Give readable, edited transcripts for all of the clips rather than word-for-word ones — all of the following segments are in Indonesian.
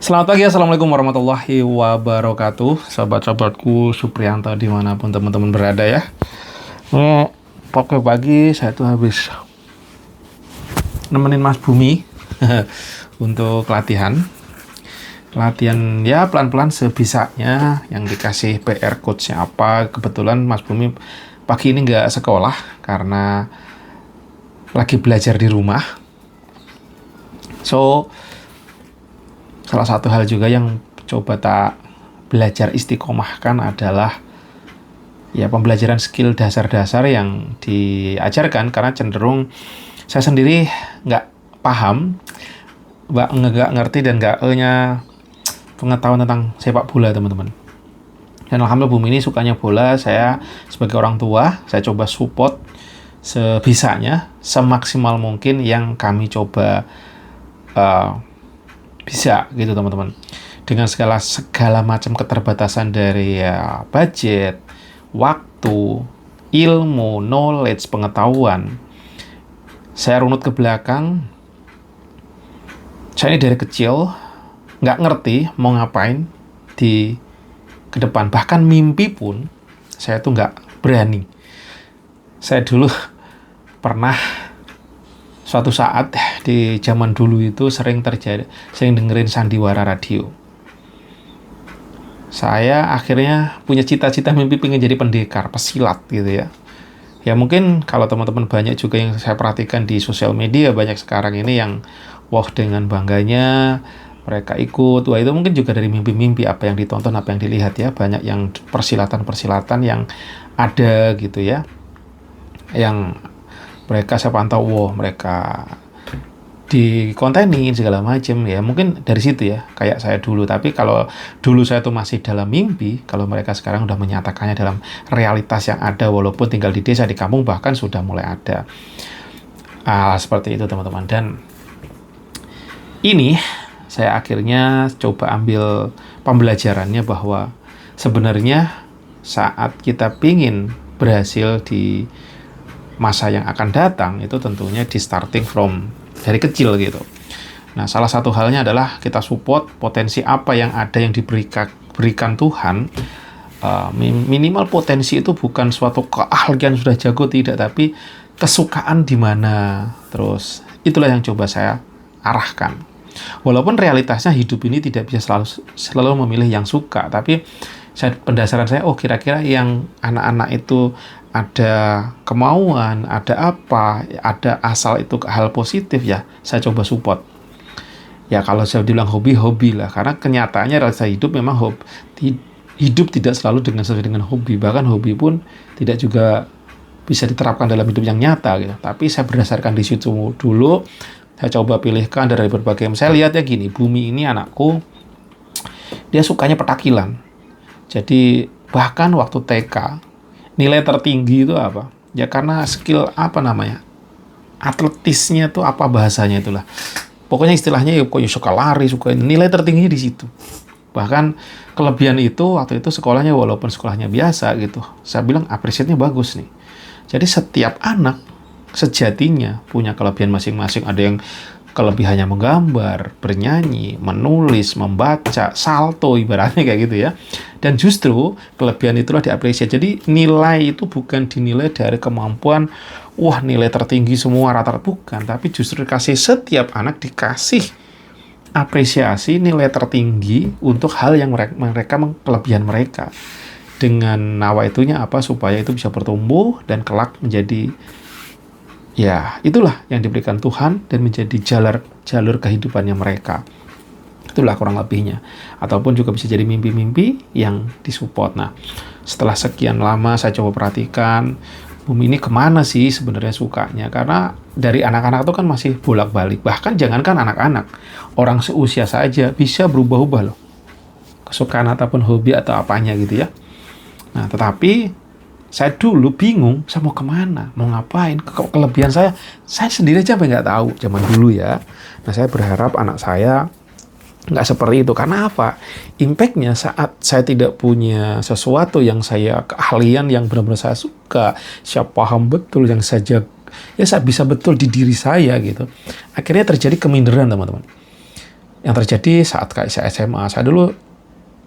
Selamat pagi, Assalamualaikum warahmatullahi wabarakatuh. Sahabat-sahabatku Supriyanto dimanapun teman-teman berada ya. Pagi saya tuh habis nemenin Mas Bumi untuk latihan ya pelan-pelan sebisanya, yang dikasih PR coachnya apa. Kebetulan Mas Bumi pagi ini nggak sekolah karena lagi belajar di rumah. So salah satu hal juga yang coba tak belajar istiqomahkan adalah ya pembelajaran skill dasar-dasar yang diajarkan, karena cenderung saya sendiri nggak paham, nggak ngerti dan nggak punya pengetahuan tentang sepak bola teman-teman. Dan alhamdulillah Bumi ini sukanya bola, saya sebagai orang tua saya coba support sebisanya, semaksimal mungkin yang kami coba bisa gitu teman-teman, dengan segala macam keterbatasan dari ya, budget, waktu, ilmu, knowledge, pengetahuan. Saya runut ke belakang, saya ini dari kecil nggak ngerti mau ngapain di ke depan, bahkan mimpi pun saya tuh nggak berani. Saya dulu pernah suatu saat di zaman dulu itu sering dengerin sandiwara radio. Saya akhirnya punya cita-cita mimpi pengen jadi pendekar, pesilat gitu ya. Ya mungkin kalau teman-teman banyak juga yang saya perhatikan di sosial media banyak sekarang ini yang dengan bangganya mereka ikut. Wah, itu mungkin juga dari mimpi-mimpi apa yang ditonton, apa yang dilihat ya. Banyak yang persilatan-persilatan yang ada gitu ya. Yang mereka saya pantau, mereka dikontenin segala macam ya, mungkin dari situ ya, kayak saya dulu. Tapi kalau dulu saya tuh masih dalam mimpi, kalau mereka sekarang udah menyatakannya dalam realitas yang ada, walaupun tinggal di desa, di kampung bahkan sudah mulai ada seperti itu teman-teman. Dan ini saya akhirnya coba ambil pembelajarannya bahwa sebenarnya saat kita pingin berhasil di masa yang akan datang, itu tentunya di starting from dari kecil gitu. Nah, salah satu halnya adalah kita support potensi apa yang ada yang diberikan Tuhan. Minimal potensi itu bukan suatu keahlian sudah jago, tidak, tapi kesukaan di mana. Terus itulah yang coba saya arahkan. Walaupun realitasnya hidup ini tidak bisa selalu memilih yang suka, tapi pendasaran saya, kira-kira yang anak-anak itu ada kemauan, ada apa, ada asal itu hal positif ya, saya coba support. Ya kalau saya bilang hobi lah, karena kenyataannya rasa hidup memang hidup tidak selalu sesuai dengan hobi, bahkan hobi pun tidak juga bisa diterapkan dalam hidup yang nyata gitu. Tapi saya berdasarkan di situ dulu, saya coba pilihkan dari berbagai. Saya lihat ya gini, Bumi ini anakku, dia sukanya petakilan. Jadi bahkan waktu TK nilai tertinggi itu apa? Ya karena skill atletisnya tuh apa bahasanya itulah. Pokoknya istilahnya ya suka lari, suka nilai tertingginya di situ. Bahkan kelebihan itu waktu itu sekolahnya walaupun sekolahnya biasa gitu, saya bilang apresiatnya bagus nih. Jadi setiap anak sejatinya punya kelebihan masing-masing. Ada yang kelebihannya menggambar, bernyanyi, menulis, membaca, salto ibaratnya kayak gitu ya. Dan justru kelebihan itulah diapresiasi. Jadi nilai itu bukan dinilai dari kemampuan, nilai tertinggi semua rata-rata, bukan. Tapi justru setiap anak dikasih apresiasi nilai tertinggi untuk hal yang mereka kelebihan mereka. Dengan nawaitunya apa? Supaya itu bisa bertumbuh dan kelak menjadi, ya itulah yang diberikan Tuhan dan menjadi jalur kehidupannya mereka. Itulah kurang lebihnya. Ataupun juga bisa jadi mimpi-mimpi yang disupport. Nah, setelah sekian lama saya coba perhatikan, Bumi ini kemana sih sebenarnya sukanya. Karena dari anak-anak itu kan masih bolak-balik. Bahkan jangankan anak-anak, orang seusia saja bisa berubah-ubah loh, kesukaan ataupun hobi atau apanya gitu ya. Nah, tetapi saya dulu bingung, saya mau kemana, mau ngapain, kelebihan saya sendiri aja nggak tahu zaman dulu ya. Nah, saya berharap anak saya nggak seperti itu. Karena apa? Impact-nya saat saya tidak punya sesuatu yang keahlian yang benar-benar saya suka, saya paham betul yang saya bisa betul di diri saya gitu. Akhirnya terjadi keminderan teman-teman. Yang terjadi saat kayak saya SMA, saya dulu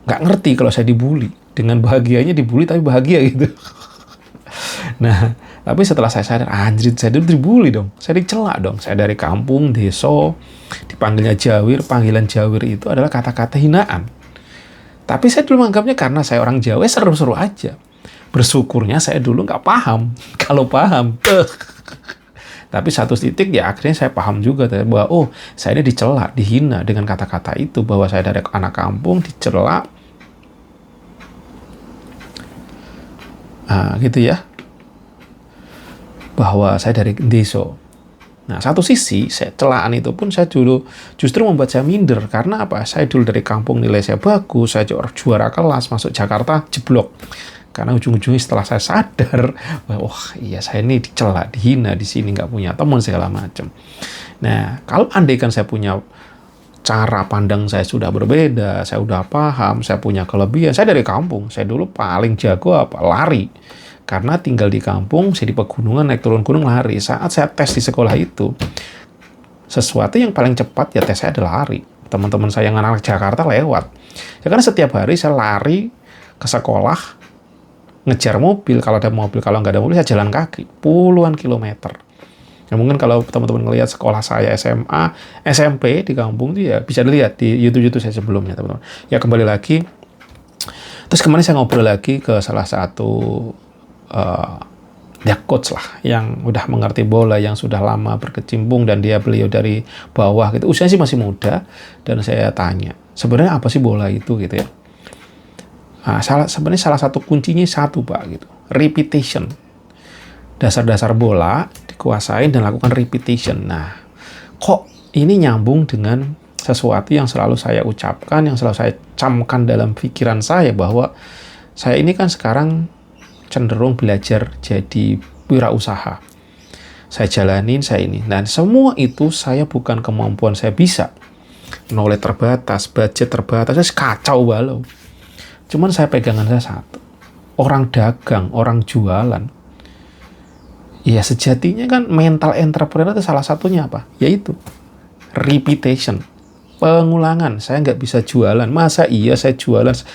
nggak ngerti kalau saya dibully. Dengan bahagianya dibully tapi bahagia gitu. Nah, tapi setelah saya sadar, anjir, saya dulu dibully dong. Saya dicela dong. Saya dari kampung, desa, dipanggilnya Jawir. Panggilan Jawir itu adalah kata-kata hinaan. Tapi saya dulu menganggapnya karena saya orang Jawa, seru-seru aja. Bersyukurnya saya dulu nggak paham. Kalau paham, tapi satu titik ya akhirnya saya paham juga bahwa oh, saya ini dicela, dihina dengan kata-kata itu, bahwa saya dari anak kampung dicela. Nah, gitu ya. Bahwa saya dari desa. Nah, satu sisi, celaan itu pun saya dulu justru membuat saya minder. Karena apa? Saya dulu dari kampung, nilai saya bagus, saya juara kelas, masuk Jakarta, jeblok. Karena ujung-ujungnya setelah saya sadar, wah iya saya ini dicela, dihina di sini, nggak punya teman segala macam. Nah, kalau andaikan saya punya cara pandang saya sudah berbeda, saya udah paham, saya punya kelebihan. Saya dari kampung, saya dulu paling jago apa? Lari. Karena tinggal di kampung, saya di pegunungan, naik turun gunung lari. Saat saya tes di sekolah itu, sesuatu yang paling cepat ya tes saya adalah lari. Teman-teman saya yang anak Jakarta lewat. Ya karena setiap hari saya lari ke sekolah, ngejar mobil, kalau ada mobil, kalau nggak ada mobil saya jalan kaki, puluhan kilometer. Ya mungkin kalau teman-teman ngelihat sekolah saya SMA, SMP di kampung itu ya bisa dilihat di YouTube saya sebelumnya, teman-teman. Ya kembali lagi, terus kemarin saya ngobrol lagi ke salah satu ya coach lah, yang udah mengerti bola, yang sudah lama berkecimpung, dan beliau dari bawah gitu, usianya sih masih muda, dan saya tanya, sebenarnya apa sih bola itu gitu ya. Nah, sebenarnya salah satu kuncinya satu Pak gitu, repetition. Dasar-dasar bola dikuasain dan lakukan repetition. Nah, kok ini nyambung dengan sesuatu yang selalu saya ucapkan, yang selalu saya camkan dalam pikiran saya, bahwa saya ini kan sekarang cenderung belajar jadi wirausaha. Saya jalanin, saya ini. Dan semua itu saya bukan kemampuan saya bisa. Knowledge terbatas, budget terbatas, saya kacau balau. Cuman saya pegangan saya satu. Orang dagang, orang jualan. Ya sejatinya kan mental entrepreneur itu salah satunya apa? Yaitu repetition. Pengulangan. Saya nggak bisa jualan. Masa iya saya jualan 1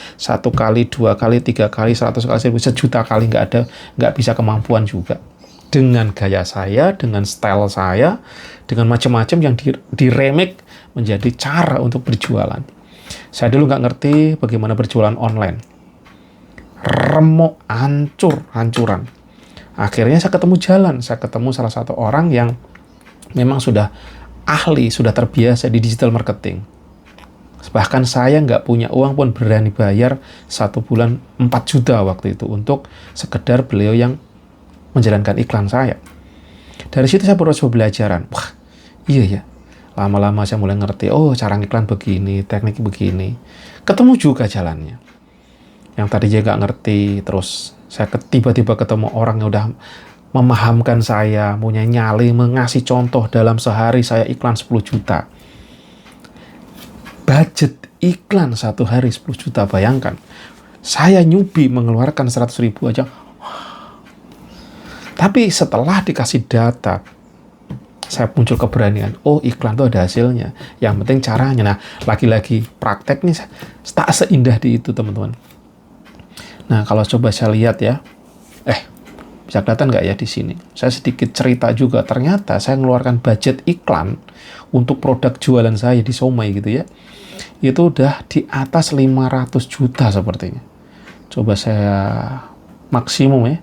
kali, 2 kali, 3 kali, 100 kali, 1.000.000 kali, nggak bisa kemampuan juga. Dengan gaya saya, dengan style saya, dengan macam-macam yang diremake menjadi cara untuk berjualan. Saya dulu nggak ngerti bagaimana berjualan online. Remuk, hancuran. Akhirnya saya ketemu jalan. Saya ketemu salah satu orang yang memang sudah ahli, sudah terbiasa di digital marketing. Bahkan saya nggak punya uang pun berani bayar 1 bulan 4 juta waktu itu untuk sekedar beliau yang menjalankan iklan saya. Dari situ saya baru belajaran. Wah, iya ya. Lama-lama saya mulai ngerti, oh cara iklan begini, teknik begini. Ketemu juga jalannya. Yang tadinya nggak ngerti, terus saya tiba-tiba ketemu orang yang udah memahamkan saya, punya nyali, mengasih contoh dalam sehari saya iklan 10 juta. Budget iklan 1 hari 10 juta, bayangkan. Saya nyubi mengeluarkan 100.000 aja. Tapi setelah dikasih data, saya muncul keberanian. Oh, iklan itu ada hasilnya. Yang penting caranya. Nah, lagi-lagi prakteknya tak seindah di itu, teman-teman. Nah, kalau coba saya lihat ya, bisa kelihatan nggak ya di sini? Saya sedikit cerita juga. Ternyata saya mengeluarkan budget iklan untuk produk jualan saya di Somai gitu ya. Itu udah di atas 500 juta sepertinya. Coba saya maksimum ya.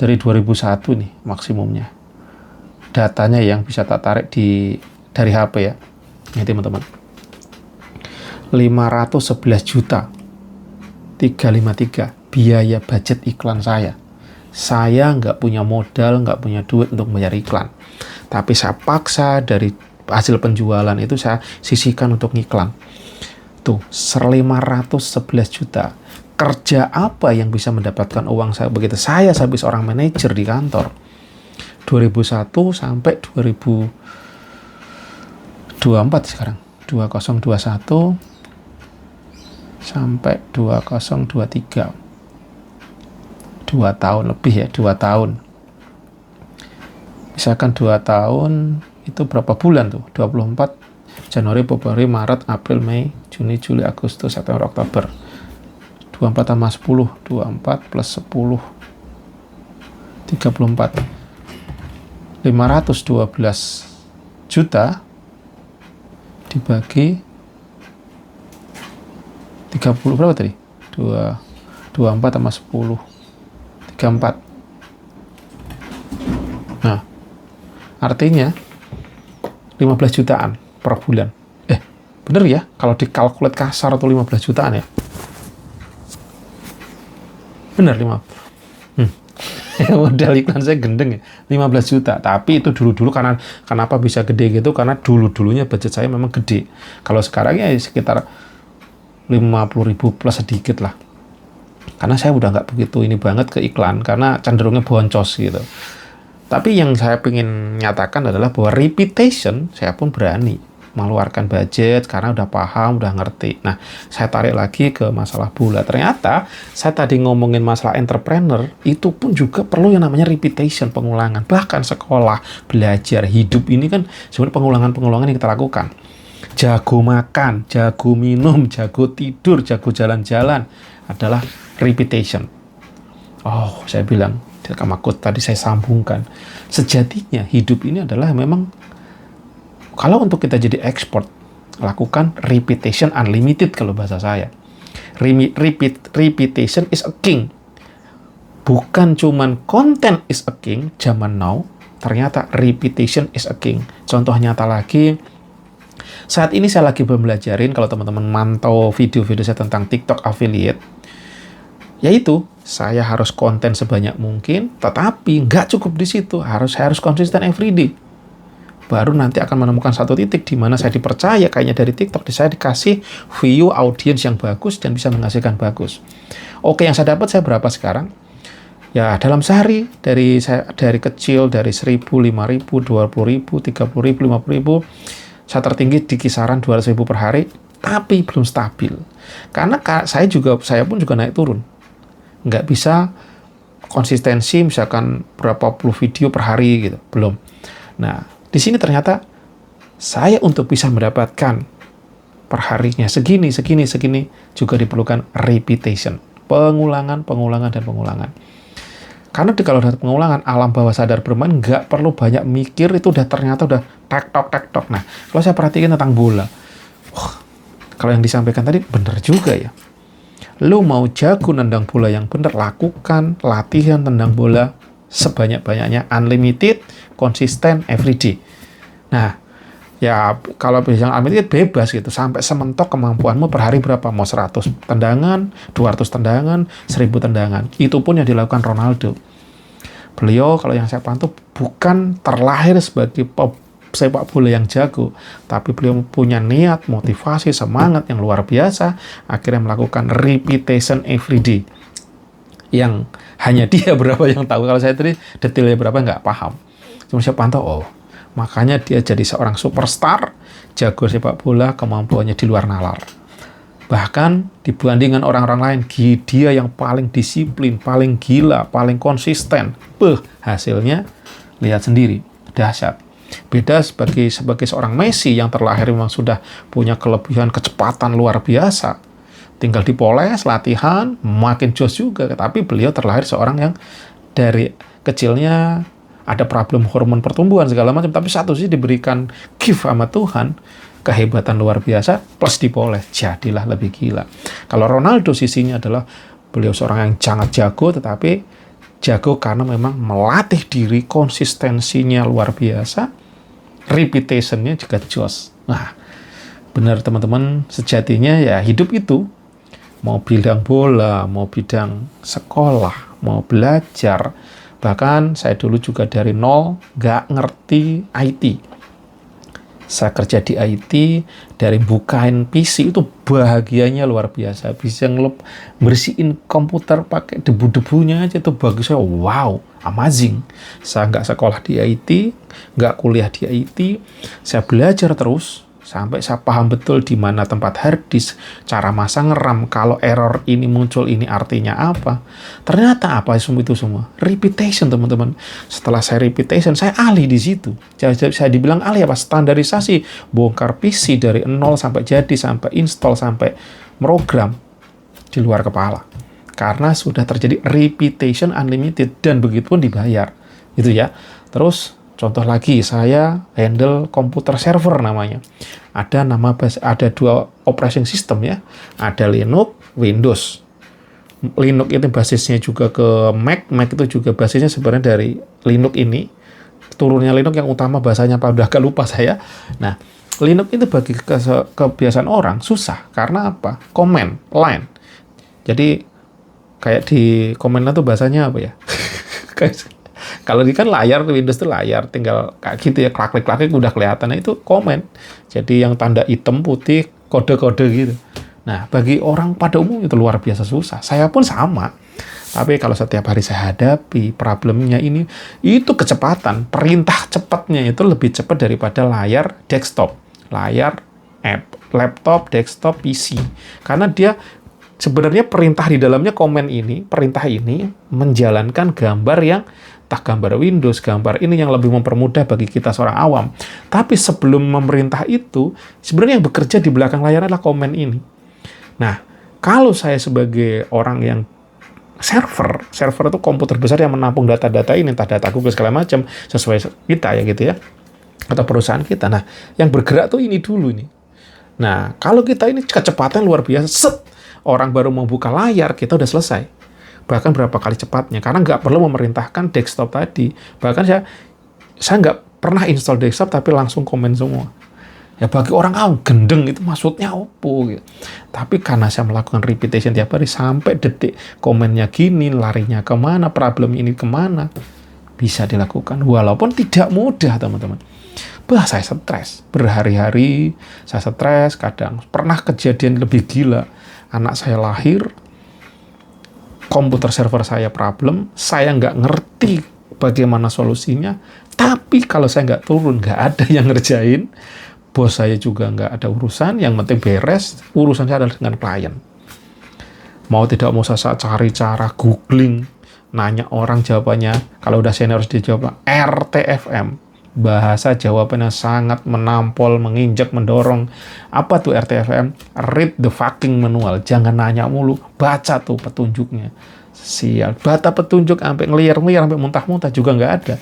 Dari 2001 nih maksimumnya. Datanya yang bisa tak tarik dari HP ya. Ini teman-teman. 511 juta. 353 biaya budget iklan saya. Saya nggak punya modal, nggak punya duit untuk bayar iklan. Tapi saya paksa dari hasil penjualan itu saya sisihkan untuk ngiklan. Tuh, 511 juta. Kerja apa yang bisa mendapatkan uang saya begitu? Saya sebagai seorang manajer di kantor. 2001 sampai 2024 sekarang. 2021 sampai 2023. 2 tahun lebih ya, 2 tahun. Misalkan 2 tahun, itu berapa bulan tuh? 24, Januari, Februari, Maret, April, Mei, Juni, Juli, Agustus, September, Oktober. 24 tambah 10, 24 plus 10, 34. 512 juta dibagi 30 berapa tadi? 24 tambah 10, 34. Nah, artinya 15 jutaan per bulan. Bener ya? Kalau dikalkulat kasar atau 15 jutaan ya? Bener 15. Modal iklan saya gendeng ya, 15 juta. Tapi itu dulu-dulu karena kenapa bisa gede gitu? Karena dulu-dulunya budget saya memang gede. Kalau sekarang ya sekitar 50.000 plus sedikit lah. Karena saya udah nggak begitu ini banget ke iklan, karena cenderungnya boncos gitu. Tapi yang saya ingin nyatakan adalah bahwa reputation, saya pun berani mengeluarkan budget karena udah paham, udah ngerti. Nah, saya tarik lagi ke masalah bola. Ternyata saya tadi ngomongin masalah entrepreneur, itu pun juga perlu yang namanya reputation, pengulangan. Bahkan sekolah, belajar, hidup ini kan sebenarnya pengulangan-pengulangan yang kita lakukan. Jago makan, jago minum, jago tidur, jago jalan-jalan adalah reputation. Oh, saya bilang, Kamakut tadi saya sambungkan. Sejatinya hidup ini adalah memang kalau untuk kita jadi ekspor, lakukan reputation unlimited kalau bahasa saya. Reputation is a king. Bukan cuman content is a king, zaman now, ternyata reputation is a king. Contoh nyata lagi, saat ini saya lagi belajarin, kalau teman-teman mantau video-video saya tentang TikTok affiliate, yaitu saya harus konten sebanyak mungkin, tetapi nggak cukup di situ, saya harus konsisten everyday. Baru nanti akan menemukan satu titik di mana saya dipercaya kayaknya dari TikTok, saya dikasih view audience yang bagus dan bisa menghasilkan bagus. Oke, yang saya dapat saya berapa sekarang? Ya dalam sehari dari kecil dari 1.000, 5.000, 20.000, 30.000, 50.000, saya tertinggi di kisaran 200.000 per hari, tapi belum stabil. Karena saya pun juga naik turun. Nggak bisa konsistensi misalkan berapa puluh video per hari gitu, belum. Nah, di sini ternyata saya untuk bisa mendapatkan perharinya segini juga diperlukan reputation, pengulangan, dan pengulangan. Karena kalau dari pengulangan, alam bawah sadar bermain, nggak perlu banyak mikir, itu ternyata udah tek-tok. Nah, kalau saya perhatikan tentang bola, kalau yang disampaikan tadi bener juga ya. Lo mau jago nendang bola yang bener, lakukan latihan tendang bola sebanyak-banyaknya, unlimited, konsisten, everyday. Nah, ya kalau bisa unlimited bebas gitu, sampai sementok kemampuanmu per hari berapa, mau 100 tendangan, 200 tendangan, 1000 tendangan. Itu pun yang dilakukan Ronaldo. Beliau kalau yang saya pantau bukan terlahir sebagai sepak bola yang jago, tapi beliau punya niat, motivasi, semangat yang luar biasa, akhirnya melakukan reputation everyday. Yang hanya dia berapa yang tahu. Kalau saya tadi detailnya berapa nggak paham. Cuma saya pantau, makanya dia jadi seorang superstar, jago sepak bola, kemampuannya di luar nalar. Bahkan dibandingkan orang-orang lain, dia yang paling disiplin, paling gila, paling konsisten. Hasilnya lihat sendiri, dahsyat. Beda sebagai seorang Messi yang terlahir memang sudah punya kelebihan kecepatan luar biasa. Tinggal dipoles, latihan, makin jos juga. Tapi beliau terlahir seorang yang dari kecilnya ada problem hormon pertumbuhan segala macam. Tapi satu sih diberikan gift sama Tuhan, kehebatan luar biasa, plus dipoles. Jadilah lebih gila. Kalau Ronaldo sisinya adalah beliau seorang yang sangat jago, tetapi jago karena memang melatih diri, konsistensinya luar biasa, reputation-nya juga jos. Nah, benar teman-teman, sejatinya ya hidup itu, mau bidang bola, mau bidang sekolah, mau belajar. Bahkan saya dulu juga dari nol, nggak ngerti IT. Saya kerja di IT, dari bukain PC itu bahagianya luar biasa. Bisa bersihin komputer pakai debu-debunya aja itu bagi saya, wow, amazing. Saya nggak sekolah di IT, nggak kuliah di IT, saya belajar terus, sampai saya paham betul di mana tempat hard disk, cara masang RAM, kalau error ini muncul ini artinya apa. Ternyata apa itu semua? Repetition, teman-teman. Setelah saya repetition, saya ahli di situ. Saya dibilang ahli apa? Standarisasi, bongkar PC dari nol sampai jadi, sampai install, sampai program di luar kepala. Karena sudah terjadi repetition unlimited dan begitu pun dibayar. Gitu ya. Terus contoh lagi, saya handle komputer server namanya. Ada 2 operating system ya. Ada Linux, Windows. Linux itu basisnya juga ke Mac. Mac itu juga basisnya sebenarnya dari Linux ini. Turunnya Linux yang utama bahasanya apa? Udah agak lupa saya. Nah, Linux itu bagi kebiasaan orang susah. Karena apa? Command, line. Jadi, kayak di command itu bahasanya apa ya? Kalau di kan layar, Windows itu layar, tinggal kayak gitu ya, klik-klik udah kelihatan. Nah, itu komen. Jadi yang tanda hitam, putih, kode-kode gitu. Nah, bagi orang pada umum itu luar biasa susah. Saya pun sama. Tapi kalau setiap hari saya hadapi problemnya ini, itu kecepatan. Perintah cepatnya itu lebih cepat daripada layar desktop. Layar laptop, desktop, PC. Karena dia sebenarnya perintah di dalamnya perintah ini menjalankan gambar yang entah gambar Windows, gambar ini yang lebih mempermudah bagi kita seorang awam. Tapi sebelum memerintah itu, sebenarnya yang bekerja di belakang layar adalah komen ini. Nah, kalau saya sebagai orang yang server itu komputer besar yang menampung data-data ini, entah data Google segala macam, sesuai kita ya gitu ya, atau perusahaan kita. Nah, yang bergerak tuh ini dulu nih. Nah, kalau kita ini kecepatan luar biasa, orang baru mau buka layar, kita udah selesai. Bahkan berapa kali cepatnya, karena nggak perlu memerintahkan desktop tadi. Bahkan saya nggak pernah install desktop, tapi langsung komen semua. Ya bagi orang gendeng itu maksudnya opo gitu. Tapi karena saya melakukan repetition tiap hari, sampai detik komennya gini, larinya kemana, problem ini kemana, bisa dilakukan. Walaupun tidak mudah, teman-teman. Saya stres. Berhari-hari saya stres, kadang pernah kejadian lebih gila. Anak saya lahir, komputer server saya problem, saya nggak ngerti bagaimana solusinya, tapi kalau saya nggak turun, nggak ada yang ngerjain, bos saya juga nggak ada urusan, yang penting beres, urusan saya adalah dengan klien. Mau tidak mau saya cari cara, googling, nanya orang jawabannya, kalau udah senior harus dijawab, RTFM. Bahasa jawabannya sangat menampol, menginjak, mendorong. Apa tuh RTFM? Read the fucking manual. Jangan nanya mulu, baca tuh petunjuknya. Sial, baca petunjuk sampai ngelir-ngelir, sampai muntah-muntah juga nggak ada.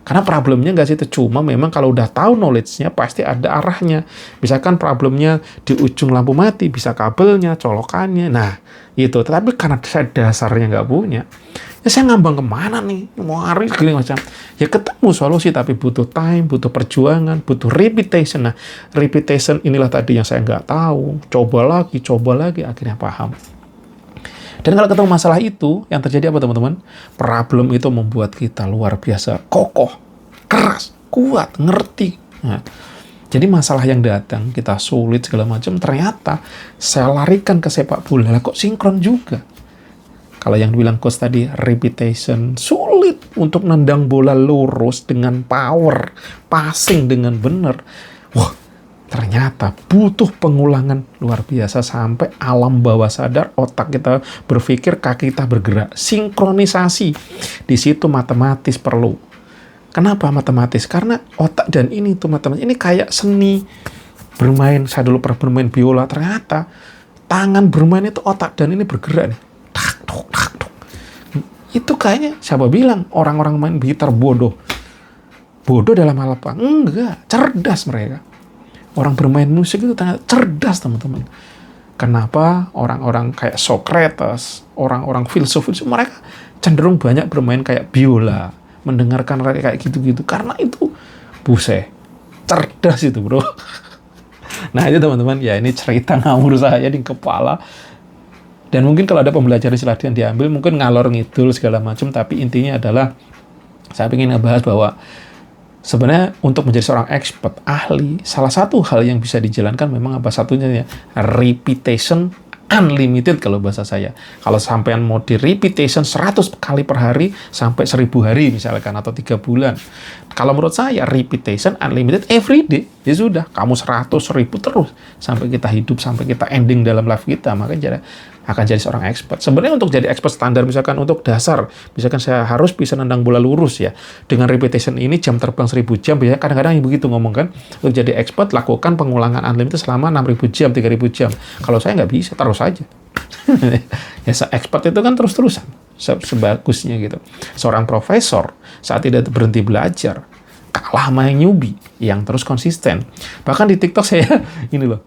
Karena problemnya nggak situ, cuma memang kalau udah tahu knowledge-nya pasti ada arahnya. Misalkan problemnya di ujung lampu mati, bisa kabelnya, colokannya. Nah, itu. Tetapi karena saya dasarnya nggak punya, ya saya ngambang kemana nih? Mau hari gini macam. Ya ketemu solusi, tapi butuh time, butuh perjuangan, butuh repetition. Nah, repetition inilah tadi yang saya nggak tahu. Coba lagi, akhirnya paham. Dan kalau ketemu masalah itu, yang terjadi apa teman-teman? Problem itu membuat kita luar biasa kokoh, keras, kuat, ngerti. Nah, jadi masalah yang datang, kita sulit segala macam, ternyata saya larikan ke sepak bola. Kok sinkron juga? Kalau yang dibilang coach tadi, repetition, sulit untuk nendang bola lurus dengan power, passing dengan benar. Wah, ternyata butuh pengulangan luar biasa sampai alam bawah sadar, otak kita berpikir, kaki kita bergerak. Sinkronisasi. Di situ matematis perlu. Kenapa matematis? Karena otak dan ini tuh matematis. Ini kayak seni bermain. Saya dulu pernah bermain biola. Ternyata tangan bermain itu otak dan ini bergerak nih. Tak, tuk, tak, tuk. Itu kayaknya siapa bilang orang-orang main gitar bodoh. Bodoh dalam hal apa? Enggak, cerdas mereka. Orang bermain musik itu ternyata cerdas, teman-teman. Kenapa orang-orang kayak Socrates, orang-orang filsuf, mereka cenderung banyak bermain kayak biola, mendengarkan kayak gitu-gitu. Karena itu, buset, cerdas itu, bro. Nah, itu teman-teman, ya ini cerita ngawur saya di kepala. Dan mungkin kalau ada pembelajaran silahkan diambil, mungkin ngalor ngidul segala macam, tapi intinya adalah saya ingin ngebahas bahwa sebenarnya untuk menjadi seorang expert, ahli, salah satu hal yang bisa dijalankan memang apa satunya ya, repetition unlimited kalau bahasa saya. Kalau sampean mau di repetition 100 kali per hari sampai 1000 hari misalkan atau 3 bulan. Kalau menurut saya repetition unlimited every day. Ya sudah, kamu 100, 1000 terus sampai kita hidup, sampai kita ending dalam life kita, maka akan jadi seorang expert. Sebenarnya untuk jadi expert standar, misalkan untuk dasar, misalkan saya harus bisa nendang bola lurus ya, dengan repetition ini jam terbang 1000 jam, biasanya kadang-kadang begitu ngomong kan, untuk jadi expert lakukan pengulangan unlimited selama 6000 jam, 3000 jam. Kalau saya nggak bisa, terus aja. Ya, expert itu kan terus-terusan, sebagusnya gitu. Seorang profesor saat tidak berhenti belajar, kalah sama yang newbie, yang terus konsisten. Bahkan di TikTok saya, ini loh,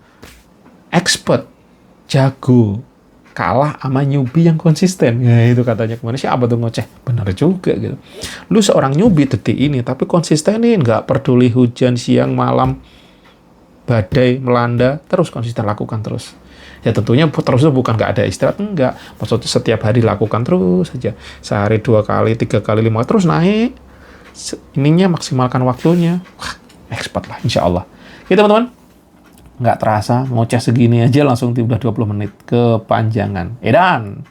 expert, jago, kalah sama newbie yang konsisten. Ya itu katanya kemana, siapa tuh ngoceh? Benar juga gitu. Lu seorang newbie detik ini, tapi konsistenin, nggak peduli hujan, siang, malam, badai, melanda, terus konsisten lakukan terus. Ya tentunya terus itu bukan nggak ada istirahat, enggak. Maksudnya setiap hari lakukan terus saja. Sehari 2 kali, 3 kali, 5 terus naik. Ininya maksimalkan waktunya. Wah, expert lah, insya Allah. Gitu teman-teman. Nggak terasa, ngoceh segini aja langsung udah 20 menit. Kepanjangan. Edan!